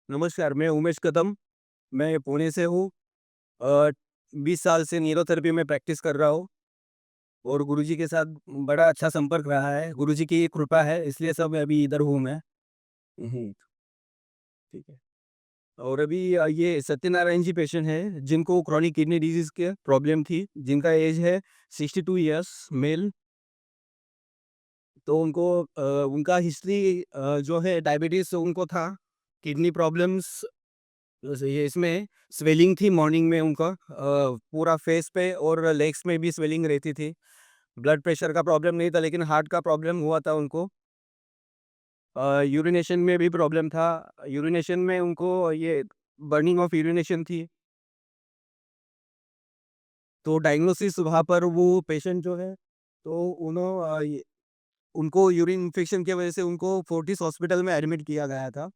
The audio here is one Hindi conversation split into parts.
नमस्कार, मैं उमेश कदम, मैं पुणे से हूँ। अ, 20 साल से न्यूरोथेरेपी में प्रैक्टिस कर रहा हूँ और गुरुजी के साथ बड़ा अच्छा संपर्क रहा है। गुरुजी की कृपा है, इसलिए सब अभी इधर हूँ मैं। हुँ, ठीक है। और अभी ये सत्यनारायण जी पेशेंट हैं, जिनको क्रोनिक किडनी डिजीज़ के प्रॉब्लम थी, जिनका एज है 62 इयर्स मेल। तो उनको उनका हिस्ट्री जो है डायबिटीज़ उनको था, किडनी प्रॉब्लम्स। जैसे ये इसमें स्वेलिंग थी मॉर्निंग में उनका, पूरा फेस पे और लेग्स में भी स्वेलिंग रहती थी। ब्लड प्रेशर का प्रॉब्लम नहीं था, लेकिन हार्ट का प्रॉब्लम हुआ था उनको। यूरिनेशन में भी प्रॉब्लम था। यूरिनेशन में उनको ये बर्निंग ऑफ यूरिनेशन थी। तो डायग्नोसिस वहाँ पर वो पेशेंट जो है, तो उनको यूरिन इन्फेक्शन की वजह से उनको फोर्टिस हॉस्पिटल में एडमिट किया गया था।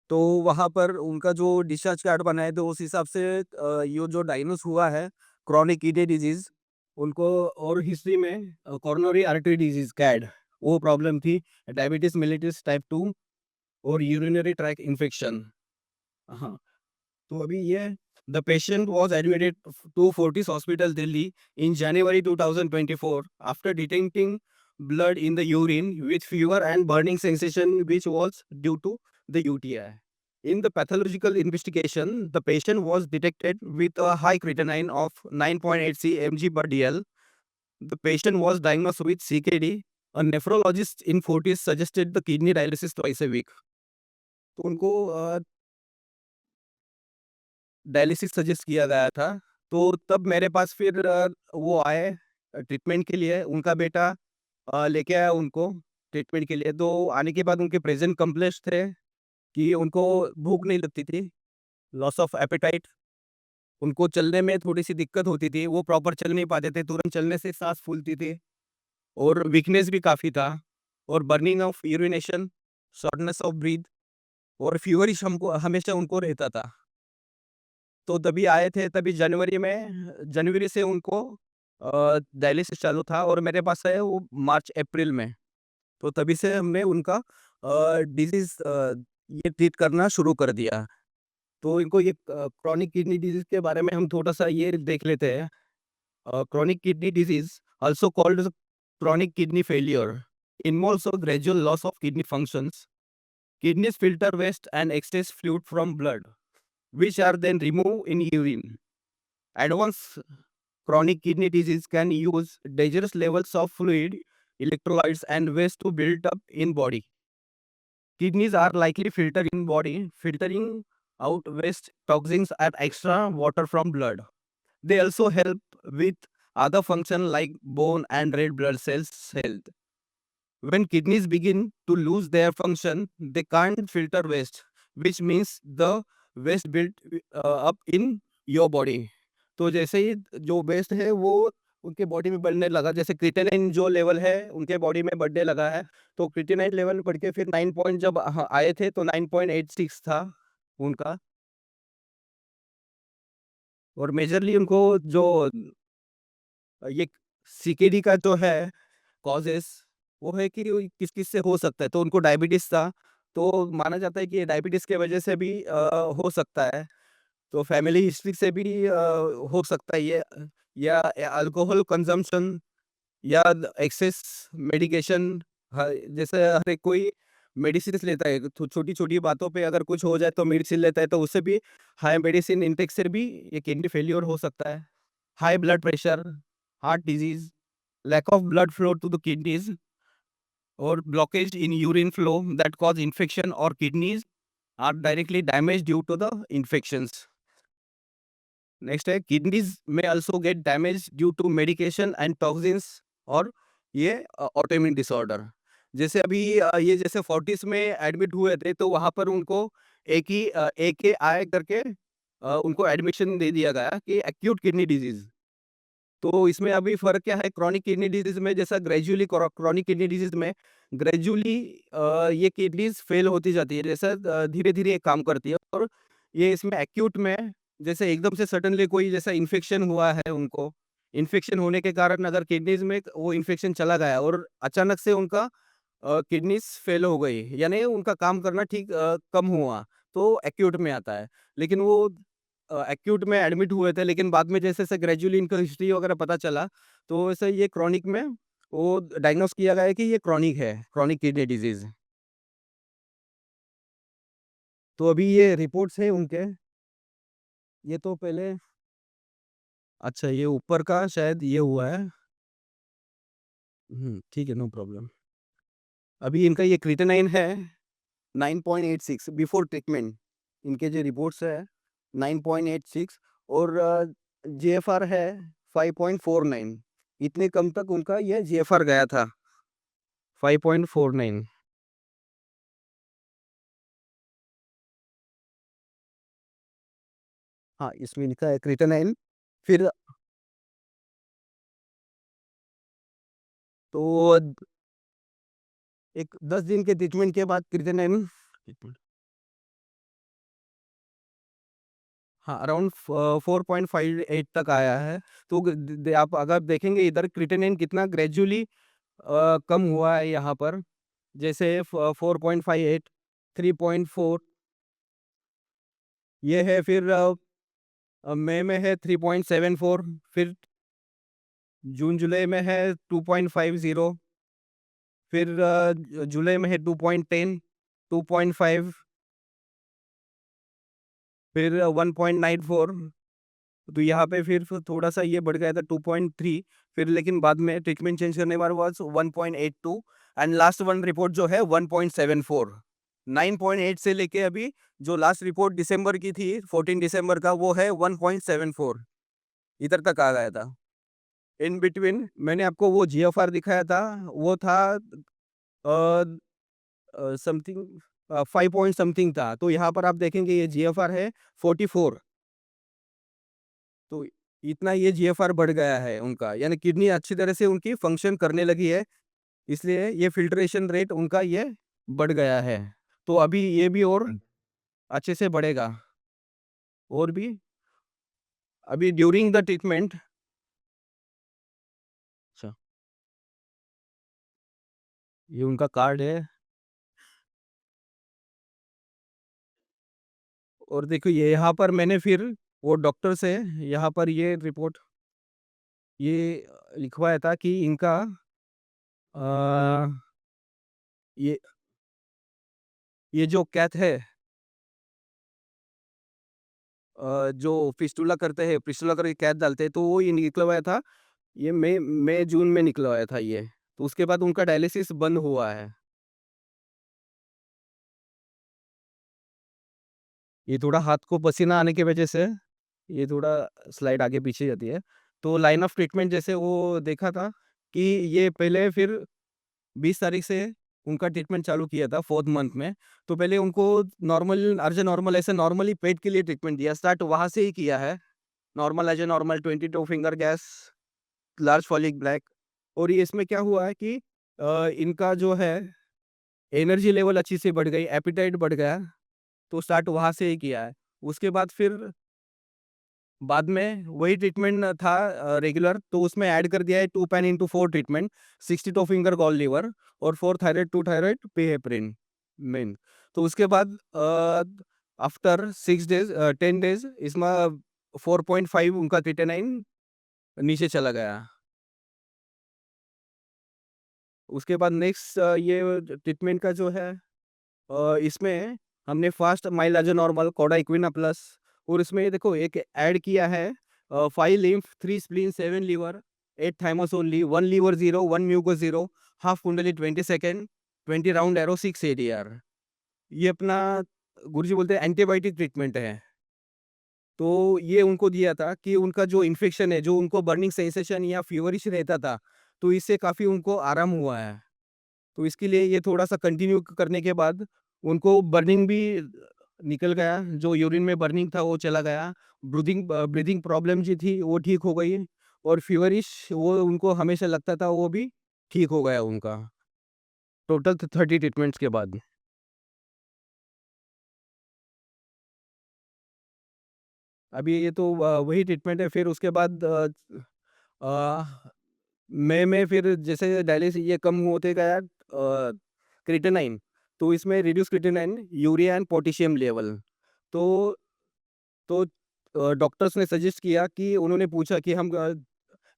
तो वहाँ पर उनका जो डिस्चार्ज कार्ड बनाए थे, उस हिसाब से ये जो डायग्नोस हुआ है क्रोनिक किडनी डिजीज़, उनको और हिस्ट्री में कोरोनरी आर्टरी डिजीज़ कैड वो प्रॉब्लम थी, डायबिटीज़ मेलिटस टाइप 2 और यूरिनरी ट्रैक्ट इन्फेक्शन। हाँ, तो अभी ये the patient was admitted to Fortis hospital Delhi in January 2024 after detecting blood in the urine with fever and burning sensation which was due to the UTI. In the pathological investigation, the patient was detected with a high creatinine of 9.8 mg per dl. The patient was diagnosed with CKD. A nephrologist in Fortis suggested the kidney dialysis twice a week. तो उनको डायलिसिस सजेस्ट किया गया था। तो तब मेरे पास फिर वो आए ट्रीटमेंट के लिए, उनका बेटा लेके आया उनको ट्रीटमेंट के लिए। तो आने के बाद उनके प्रेज़ेंट कंप्लेंट्स थे कि उनको भूख नहीं लगती थी, लॉस ऑफ एपेटाइट, उनको चलने में थोड़ी-सी दिक्कत होती थी, वो प्रॉपर चल नहीं पाते थे, तुरंत चलने से साँस फूलती थी और वीकनेस भी काफ़ी था और burning of urination, shortness of breath और फीवरिश हमको हमेशा उनको रहता था। तो तभी आए थे, तभी जनवरी से उनको डायलिसिस चालू था और मेरे पास है वो मार्च-अप्रैल में। तो तभी से हमने उनका डिज़ीज़ ये ट्रीट करना शुरू कर दिया। तो इनको ये क्रोनिक किडनी डिजीज़ के बारे में हम थोड़ा-सा ये देख लेते हैं। Chronic kidney disease, also called as chronic kidney failure, involves a gradual loss of kidney functions. Kidneys filter waste and excess fluid from blood, which are then removed in urine. Advanced chronic kidney disease can use dangerous levels of fluid, electrolytes, and waste to build up in body. Kidneys are likely filter in body, filtering out waste, toxins, and extra water from blood. They also help with other function like bone and red blood cells health. When kidneys begin to lose their function, they can't filter waste, which means the waste built up in your body. तो जैसे ही जो वेस्ट है वो उनके बॉडी में बढ़ने लगा, जैसे क्रिएटिनिन जो लेवल है उनके बॉडी में बढ़ने लगा है, तो क्रिएटिनिन लेवल बढ़ के फिर 9 पॉइंट जब आए थे तो 9.86 था उनका। और मेजरली उनको जो ये सीकेडी का जो है कॉजेज़, वो है कि वो किस-किस से हो सकता है। तो उनको डायबिटीज़ था, तो माना जाता है कि ये डायबिटीज़ की वजह से भी हो सकता है। तो फैमिली हिस्ट्री से भी हो सकता है ये, या अल्कोहल कंज़म्पशन या एक्सेस मेडिकेशन। जैसे हर एक कोई मेडिसिन्स लेता है, तो छोटी-छोटी बातों पे अगर कुछ हो जाए तो मेडिसिन लेता है, तो उससे भी हाई मेडिसिन इंटेक से भी ये किडनी फेल्योर हो सकता है। High blood pressure, heart disease, lack of blood flow to the kidneys or blockage in urine flow that cause infection or kidneys are directly damaged due to the infections. Next है किडनीज में also get damaged due to medication and toxins और ये ऑटोइम्यून डिसऑर्डर। जैसे अभी ये जैसे फोर्टिस में एडमिट हुए थे, तो वहाँ पर उनको AKI करके उनको एडमिशन दे दिया गया कि एक्यूट किडनी डिजीज़। तो इसमें अभी फ़र्क क्या है क्रोनिक किडनी डिजीज़ में, जैसा ग्रेजुअली क्रोनिक किडनी डिजीज़ में ग्रेजुअली ये किडनीज़ फ़ेल होती जाती है, जैसा धीरे-धीरे ये काम करती है। और ये इसमें एक्यूट में जैसे एकदम से सडनली कोई जैसा इन्फेक्शन हुआ है उनको, इन्फेक्शन होने के कारण अगर किडनीज़ में वो इन्फेक्शन चला गया और अचानक से उनका किडनीज़ फ़ेल हो गई, यानी उनका काम करना ठीक कम हुआ। तो एक्यूट में आता है। लेकिन वो एक्यूट में एडमिट हुए थे, लेकिन बाद में जैसे-जैसे ग्रेजुअली इनका हिस्ट्री वगैरह पता चला, तो वैसे ये क्रॉनिक में वो डायग्नोस किया गया है कि ये क्रॉनिक है, क्रॉनिक किडनी डिजीज़। तो अभी ये रिपोर्ट्स हैं उनके, ये तो पहले अच्छा ये ऊपर का शायद ये हुआ है। ठीक है, नो प्रॉब्लम। अभी इनका ये क्रिएटिनिन है 9.86 बिफोर ट्रीटमेंट, इनके जो रिपोर्ट्स है 9.86 और जीएफआर है 5.49, इतने कम तक उनका ये जीएफआर गया था 5.49। हाँ, इसमें लिखा है क्रिएटिनिन। फिर तो एक 10 दिन के ट्रीटमेंट के बाद क्रिएटिनिन हाँ, अराउंड 4.58 तक आया है। तो ग द आप अगर देखेंगे इधर क्रिएटिनिन कितना ग्रेजुअली कम हुआ है यहाँ पर। जैसे 4.58, 3.4 ये है, फिर मई में है 3.74, फिर जून-जुलाई में है 2.50, फिर जुलाई में है 2.10, 2.5, फिर 1.94। तो यहाँ पे फिर थोड़ा-सा ये बढ़ गया था 2.3, फिर लेकिन बाद में ट्रीटमेंट चेंज करने के बाद was 1.82 and last one report जो है 1.74। 9.8 से लेके अभी जो लास्ट रिपोर्ट दिसंबर की थी 14 दिसंबर का, वो है 1.74, इधर तक आ गया था। इन बिटवीन मैंने आपको वो जीएफआर दिखाया था, वो था अ समथिंग 5 पॉइंट समथिंग था। तो यहाँ पर आप देखेंगे ये जीएफआर है 44। तो इतना ये जीएफआर बढ़ गया है उनका, यानी किडनी अच्छी तरह से उनकी फंक्शन करने लगी है, इसलिए ये फ़िल्ट्रेशन रेट उनका ये बढ़ गया है। तो अभी ये भी और अच्छे से बढ़ेगा, और भी अभी ड्यूरिंग द ट्रीटमेंट। अच्छा, ये उनका कार्ड है, और देखो ये यहाँ पर मैंने फिर वो डॉक्टर से यहाँ पर ये रिपोर्ट ये लिखवाया था कि इनका अ, ये ये जो कैथ है, जो फिस्टुला करते हैं, फिस्टुला करके कैथ डालते हैं, तो वो ये निकलवाया था। ये मई जून में निकलवाया था ये। तो उसके बाद उनका डायलिसिस बंद हुआ है। ये थोड़ा हाथ को पसीना आने की वजह से ये थोड़ा स्लाइड आगे पीछे जाती है। तो लाइन ऑफ ट्रीटमेंट जैसे वो देखा था कि ये पहले फिर 20 तारीख से उनका ट्रीटमेंट चालू किया था 4th मंथ में। तो पहले उनको नॉर्मल अर्ज नॉर्मल ऐसे नॉर्मली पेट के लिए ट्रीटमेंट दिया, स्टार्ट वहाँ से ही किया है। Normal as a normal 22 finger gas, large folic black. और ये इसमें क्या हुआ है कि इनका जो है एनर्जी लेवल अच्छी से बढ़ गई, एपेटाइट बढ़ गया, तो स्टार्ट वहाँ से ही किया है। उसके बाद फिर बाद में वही ट्रीटमेंट था रेगुलर, तो उसमें ऐड कर दिया है 2 pain into 4 treatment, 62 finger gall liver और 4 थायराइड, 2 थायराइड, पेहेप्रिन मेन। तो उसके बाद आफ्टर 6 डेज़ 10 डेज़ इसमें 4.5 उनका क्रिएटिनिन नीचे चला गया। उसके बाद नेक्स्ट ये ट्रीटमेंट का जो है इसमें हमने fast mileage normal cauda equina plus, और इसमें देखो एक ऐड किया है 5 lymph, 3 spleen, 7 liver, 8 thymus only, 1 liver 0, 1 म्यूको 0, हाफ कुंडली 20 सेकंड, 20 राउंड एरो, 6 एडीआर। ये अपना गुरुजी बोलते हैं एंटीबायोटिक ट्रीटमेंट है। तो ये उनको दिया था कि उनका जो इन्फेक्शन है, जो उनको बर्निंग सेंसेशन या फीवरिश रहता था, तो इससे काफ़ी उनको आराम हुआ है। तो इसके लिए ये थोड़ा-सा कंटिन्यू करने के बाद उनको बर्निंग भी निकल गया, जो यूरिन में बर्निंग था वो चला गया। ब्रीथिंग प्रॉब्लम जो थी वो ठीक हो गई, और फीवरिश वो उनको हमेशा लगता था वो भी ठीक हो गया उनका। टोटल 30 ट्रीटमेंट्स के बाद। अभी ये तो वही ट्रीटमेंट है, फिर उसके बाद अ, मई में फिर जैसे डायलिसिस ये कम होते गया क्रिएटिनिन, तो इसमें reduce creatinine, urea and potassium level. तो तो डॉक्टर्स ने सजेस्ट किया कि उन्होंने पूछा कि हम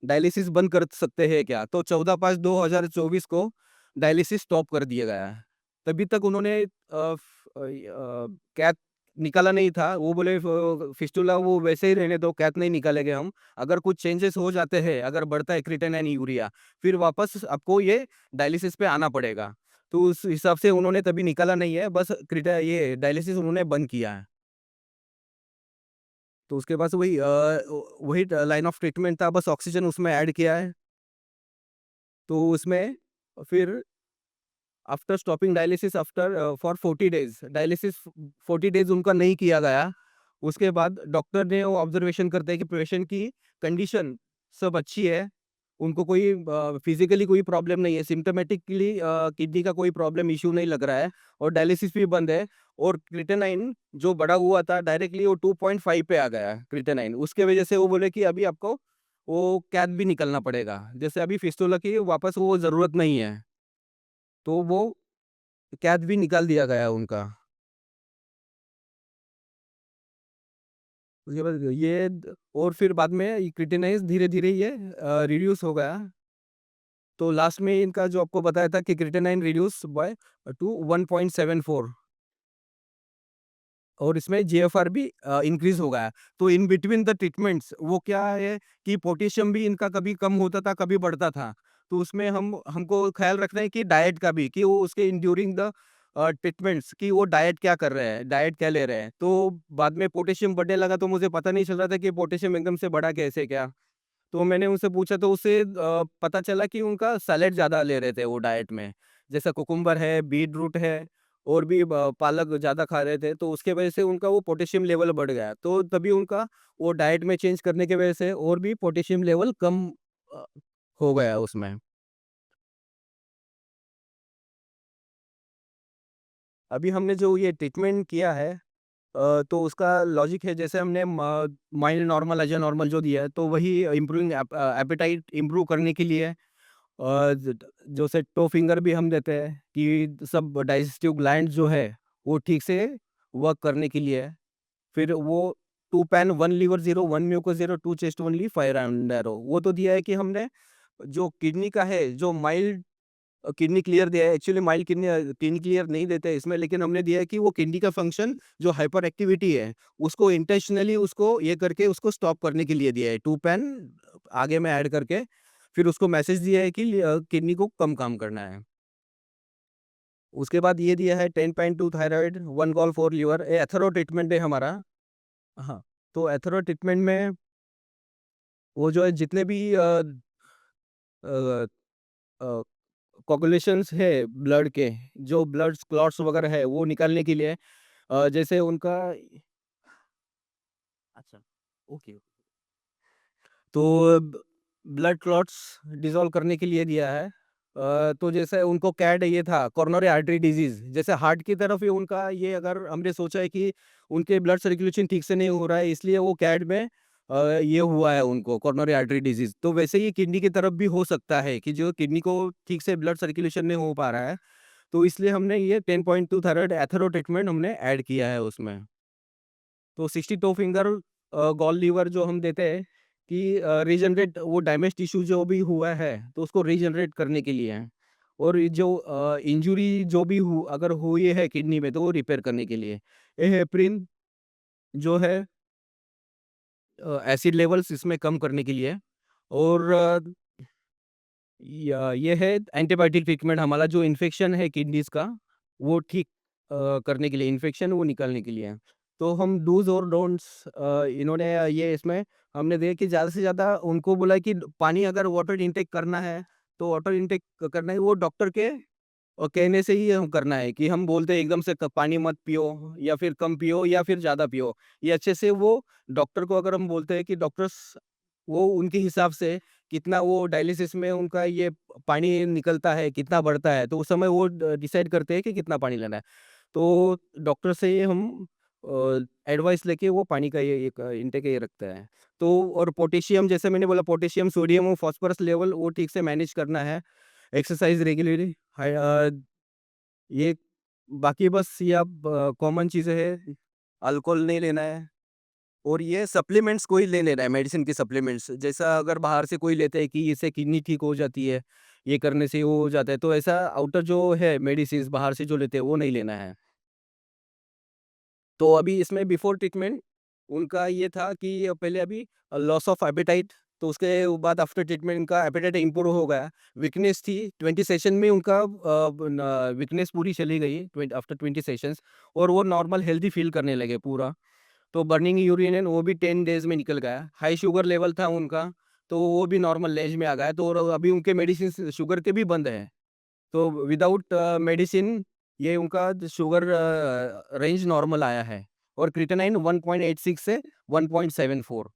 डायलिसिस बंद कर सकते हैं क्या? तो 14/5/2024 को डायलिसिस स्टॉप कर दिया गया है। तभी तक उन्होंने कैथ निकाला नहीं था। वो बोले फिस्टुला वो वैसे ही रहने दो, कैथ नहीं निकालेंगे हम। अगर कुछ चेंजेस हो जाते हैं, अगर बढ़ता है क्रिएटिनिन यूरिया, फिर वापस आपको ये डायलिसिस पे आना पड़ेगा। तो उस हिसाब से उन्होंने तभी निकाला नहीं है, बस ये डायलिसिस उन्होंने बंद किया है। तो उसके बाद से वही लाइन ऑफ ट्रीटमेंट था, बस ऑक्सीजन उसमें ऐड किया है। तो उसमें फिर after stopping dialysis for 40 days, dialysis 40 days उनका नहीं किया गया। उसके बाद डॉक्टर ने वो ऑब्जर्वेशन करते हैं कि पेशेंट की कंडीशन सब अच्छी है। उनको कोई फिज़िकली कोई प्रॉब्लम नहीं है, सिम्प्टोमेटिकली किडनी का कोई प्रॉब्लम इश्यू नहीं लग रहा है और डायलिसिस भी बंद है और क्रिएटिनिन जो बढ़ा हुआ था डायरेक्टली वो 2.5 पे आ गया है क्रिएटिनिन। उसके वजह से वो बोले कि अभी आपको वो कैथ भी निकालना पड़ेगा। जैसे अभी फिस्टुला की वापस वो ज़रूरत नहीं है, तो वो कैथ भी निकाल दिया गया है उनका। उसके बाद ये और फिर बाद में ये क्रिटिनाइज़ धीरे-धीरे ये रिड्यूस हो गया। तो लास्ट में इनका जो आपको बताया था कि क्रिएटिनिन रिड्यूस बाय टू 1.74 और इसमें जीएफआर भी इंक्रीज़ हो गया। तो इन बिटवीन द ट्रीटमेंट्स वो क्या है कि पोटेशियम भी इनका कभी कम होता था, कभी बढ़ता था। तो उसमें हम हमको ख़्याल रखना है कि डाइट का भी, कि वो उसके ड्यूरिंग द ट्रीटमेंट्स कि वो डाइट क्या कर रहे हैं, डाइट क्या ले रहे हैं। तो बाद में पोटेशियम बढ़ने लगा तो मुझे पता नहीं चल रहा था कि पोटेशियम एकदम से बढ़ा कैसे क्या? तो मैंने उनसे पूछा तो उससे पता चला कि उनका सैलेड ज़्यादा ले रहे थे वो डाइट में। जैसे कुकुम्बर है, बीट रूट है और भी पालक ज़्यादा खा रहे थे, तो उसके वजह से उनका वो पोटेशियम लेवल बढ़ गया। तो तभी उनका वो डाइट में चेंज करने की वजह से और भी पोटेशियम लेवल कम अ, हो गया उसमें। अभी हमने जो ये ट्रीटमेंट किया है तो उसका लॉजिक है, जैसे हमने माइल्ड नॉर्मल, एज नॉर्मल जो दिया है, तो वही इम्प्रूविंग एपेटाइट इम्प्रूव करने के लिए और जैसे टो फिंगर भी हम देते हैं कि सब डाइजेस्टिव ग्लैंड जो है वो ठीक से वर्क करने के लिए है। फिर वो 2 पैन 1 लीवर 0 1 म्यूको 0 2 चेस्ट ओनली 5 राउंड एरो वो तो दिया है कि हमने जो किडनी का है, जो माइल्ड किडनी क्लियर दिया है। एक्चुअली माइल्ड किडनी क्लियर नहीं देते हैं इसमें, लेकिन हमने दिया है कि वो किडनी का फंक्शन जो हाइपर एक्टिविटी है, उसको इंटेंशनली उसको ये करके उसको स्टॉप करने के लिए दिया है। 2 पेन आगे में ऐड करके फिर उसको मैसेज दिया है कि किडनी को कम काम करना है। उसके बाद ये दिया है 10.2 थायराइड, 1 गॉल 4 लीवर, ये एथरो ट्रीटमेंट है हमारा। हाँ, तो एथरो ट्रीटमेंट में वो जो है जितने भी अ अ, कोगुलेशंस है ब्लड के, जो ब्लड क्लॉट्स वगैरह है वो निकालने के लिए जैसे उनका अच्छा, ओके। तो ब्लड क्लॉट्स डिसॉल्व करने के लिए दिया है। तो जैसे उनको कैड ये था कोरोनरी आर्टरी डिजीज़, जैसे हार्ट की तरफ ही उनका ये, अगर हमने सोचा है कि उनके ब्लड सर्कुलेशन ठीक से नहीं हो रहा है इसलिए वो कैड में ये हुआ है उनको कोरोनरी आर्टरी डिजीज़। तो वैसे ही किडनी की तरफ भी हो सकता है कि जो किडनी को ठीक से ब्लड सर्कुलेशन नहीं हो पा रहा है, तो इसलिए हमने ये 10.2 थायराइड एथेरो ट्रीटमेंट हमने ऐड किया है उसमें। तो 62 फिंगर गॉल लीवर जो हम देते हैं कि रीजनरेट वो डैमेज टिश्यू जो भी हुआ है, तो उसको रीजनरेट करने के लिए है। और ये जो इंजरी जो भी अगर हुई है किडनी में, तो वो रिपेयर करने के लिए। ये हेपरिन जो है एसिड लेवल्स इसमें कम करने के लिए। और ये है एंटीबायोटिक ट्रीटमेंट हमारा, जो इन्फेक्शन है किडनीज़ का, वो ठीक करने के लिए, इन्फेक्शन वो निकालने के लिए है। तो हम डूज़ और डोंट्स इन्होंने ये इसमें हमने देखा कि ज़्यादा से ज़्यादा उनको बोला है कि पानी अगर वाटर इनटेक करना है, तो वाटर इनटेक करना है वो डॉक्टर के कहने से ही हम करना है, कि हम बोलते हैं एकदम से पानी मत पियो या फिर कम पियो या फिर ज़्यादा पियो। ये अच्छे से वो डॉक्टर को अगर हम बोलते हैं कि डॉक्टर्स वो उनके हिसाब से कितना वो डायलिसिस में उनका ये पानी निकलता है, कितना बढ़ता है, तो उस समय वो डिसाइड करते हैं कि कितना पानी लेना है। तो डॉक्टर से ये हम एडवाइस लेके वो पानी का ये एक इनटेक ये रखते हैं। तो और पोटेशियम, जैसे मैंने बोला, पोटेशियम, सोडियम और फास्फोरस लेवल वो ठीक से मैनेज करना है। एक्सरसाइज़ रेगुलरली ये बाकी बस ये अब कॉमन चीज़ें हैं, अल्कोहल नहीं लेना है और ये सप्लीमेंट्स कोई ले लेना है, मेडिसिन के सप्लीमेंट्स। जैसा अगर बाहर से कोई लेता है कि इससे किडनी ठीक हो जाती है, ये करने से वो हो जाता है, तो ऐसा आउटर जो है मेडिसिन्स बाहर से जो लेते हैं, वो नहीं लेना है। तो अभी इसमें बिफोर ट्रीटमेंट उनका ये था कि पहले अभी लॉस ऑफ एपेटाइट, तो उसके बाद आफ्टर ट्रीटमेंट उनका एपेटाइट इम्प्रूव हो गया। वीकनेस थी 20 सेशन में उनका वीकनेस पूरी चली गई आफ्टर 20 सेशंस और वो नॉर्मल हेल्दी फील करने लगे पूरा। तो बर्निंग यूरिन है वो भी 10 डेज़ में निकल गया। हाई शुगर लेवल था उनका, तो वो भी नॉर्मल रेंज में आ गया। तो और अभी उनके मेडिसिन शुगर के भी बंद हैं। तो विदाउट मेडिसिन ये उनका शुगर रेंज नॉर्मल आया है और क्रिएटिनिन 1.86 से 1.74।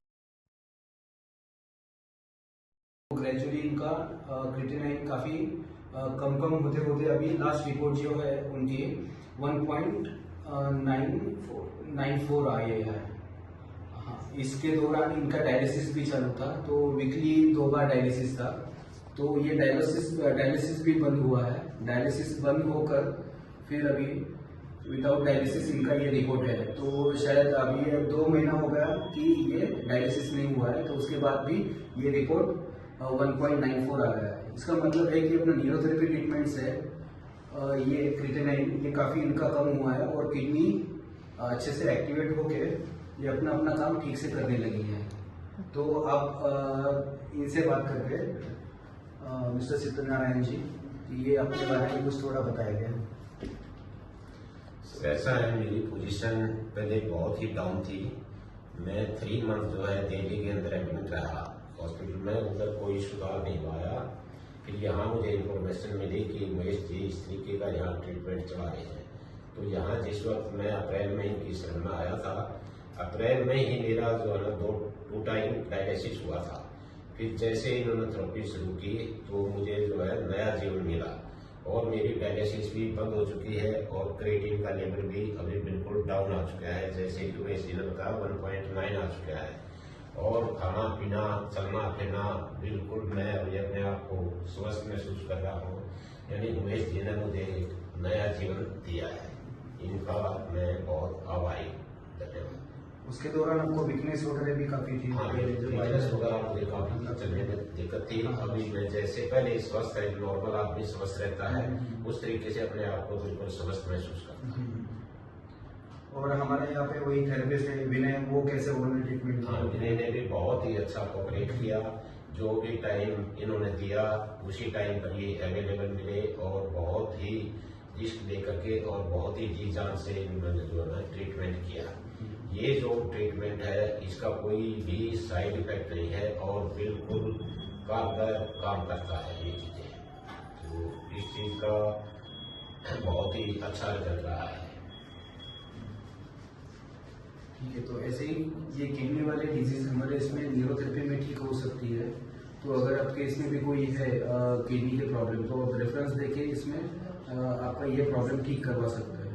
ग्रेजुअली इनका क्रिएटिनिन काफ़ी कम कम होते होते अभी लास्ट रिपोर्ट जो है उनकी 1.94 आई है। हाँ, इसके दौरान इनका डायलिसिस भी चालू था, तो वीकली 2 बार डायलिसिस था। तो ये डायलिसिस भी बंद हुआ है। डायलिसिस बंद होकर फिर अभी विदाउट डायलिसिस इनका ये रिपोर्ट है। तो शायद अभी 2 महीना हो गया कि ये डायलिसिस नहीं हुआ है, तो उसके बाद भी ये रिपोर्ट 1.94 आ गया है। इसका मतलब है कि अपना न्यूरोथेरेपी ट्रीटमेंट से ये क्रिएटिनिन ये काफ़ी इनका कम हुआ है और किडनी अच्छे से एक्टिवेट होके ये अपना अपना काम ठीक से करने लगी है। तो आप इनसे बात करके मिस्टर सत्यनारायण जी कि ये अपने बारे में कुछ थोड़ा बताएंगे। ऐसा है, मेरी पोजीशन पहले बहुत ही डाउन थी। मैं 3 मंथ जो है दिल्ली के अंदर एडमिट रहा हॉस्पिटल में, उधर कोई सुधार नहीं पाया। फिर यहाँ मुझे इन्फॉर्मेशन मिली कि महेश जी इस तरीके का यहाँ ट्रीटमेंट चला रहे हैं। तो यहाँ जिस वक्त मैं अप्रैल में इनकी शरण में आया था, अप्रैल में ही मेरा जो है ना 2 टाइम डायलिसिस हुआ था। फिर जैसे इन्होंने थेरेपी शुरू की तो मुझे जो है नया जीवन मिला और मेरी डायलिसिस भी बंद हो चुकी है और क्रिएटिनिन का लेवल भी अभी बिल्कुल डाउन आ चुका है। जैसे कि वैसे का 1.9 आ चुका है और खाना पीना चलना फिरना बिल्कुल मैं अभी अपने आप को स्वस्थ महसूस कर रहा हूँ। यानी उमेश जी ने मुझे एक नया जीवन दिया है, इनका मैं बहुत आभारी। धन्यवाद। उसके दौरान आपको वीकनेस वगैरह भी काफ़ी थी? हाँ, वीकनेस वगैरह मुझे काफी चलने में दिक्कत थी। अभी मैं जैसे पहले स्वस्थ है, नॉर्मल आदमी स्वस्थ रहता है, उस तरीके से अपने आप को बिल्कुल स्वस्थ महसूस करता है। और हमारे यहाँ पे वही थेरेपिस्ट है विनय, वो कैसे उन्होंने ट्रीटमेंट हाँ, विनय ने भी बहुत ही अच्छा कोऑपरेट किया। जो भी टाइम इन्होंने दिया उसी टाइम पर ये अवेलेबल मिले और बहुत ही रिस्क लेकर के और बहुत ही जी जान से इन्होंने जो है ट्रीटमेंट किया। ये जो ट्रीटमेंट है इसका कोई भी साइड इफेक्ट नहीं है और बिल्कुल कारगर काम करता है ये चीजें। तो इस चीज का बहुत ही अच्छा रिजल्ट रहा है। ठीक है, तो ऐसे ही ये किडनी वाले डिजीज हमारे इसमें न्यूरोथेरेपी में ठीक हो सकती है। तो अगर आपके इसमें भी कोई है किडनी के प्रॉब्लम, तो आप रेफरेंस देके इसमें आपका ये प्रॉब्लम ठीक करवा सकते हैं।